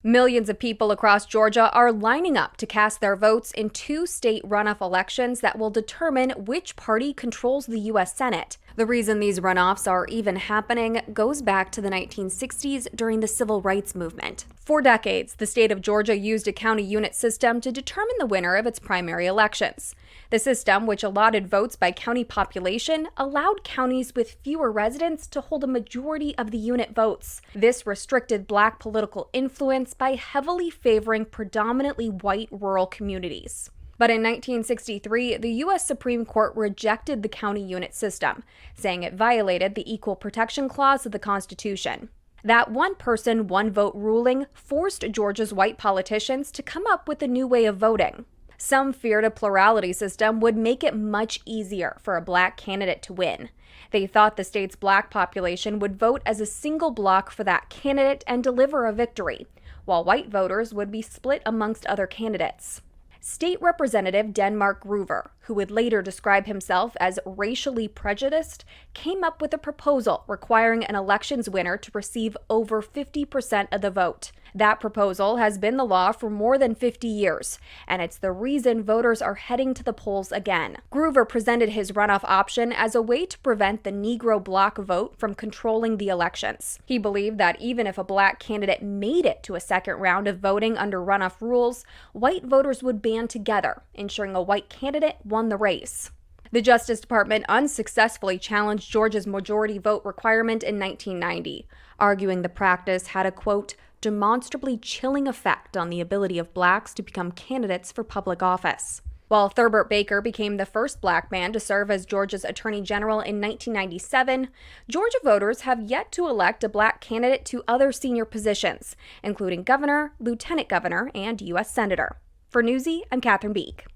Millions of people across Georgia are lining up to cast their votes in two state runoff elections that will determine which party controls the U.S. Senate. The reason these runoffs are even happening goes back to the 1960s during the Civil Rights Movement. For decades, the state of Georgia used a county unit system to determine the winner of its primary elections. The system, which allotted votes by county population, allowed counties with fewer residents to hold a majority of the unit votes. This restricted Black political influence by heavily favoring predominantly white rural communities. But in 1963, the U.S. Supreme Court rejected the county unit system, saying it violated the Equal Protection Clause of the Constitution. That one-person, one-vote ruling forced Georgia's white politicians to come up with a new way of voting. Some feared a plurality system would make it much easier for a Black candidate to win. They thought the state's Black population would vote as a single block for that candidate and deliver a victory, while white voters would be split amongst other candidates. State Representative Denmark Groover, who would later describe himself as racially prejudiced, came up with a proposal requiring an elections winner to receive over 50% of the vote. That proposal has been the law for more than 50 years, and it's the reason voters are heading to the polls again. Groover presented his runoff option as a way to prevent the Negro bloc vote from controlling the elections. He believed that even if a Black candidate made it to a second round of voting under runoff rules, white voters would band together, ensuring a white candidate won the race. The Justice Department unsuccessfully challenged Georgia's majority vote requirement in 1990, arguing the practice had a, quote, demonstrably chilling effect on the ability of Blacks to become candidates for public office. While Thurbert Baker became the first Black man to serve as Georgia's Attorney General in 1997, Georgia voters have yet to elect a Black candidate to other senior positions, including governor, lieutenant governor, and U.S. senator. For Newsy, I'm Katherine Biek.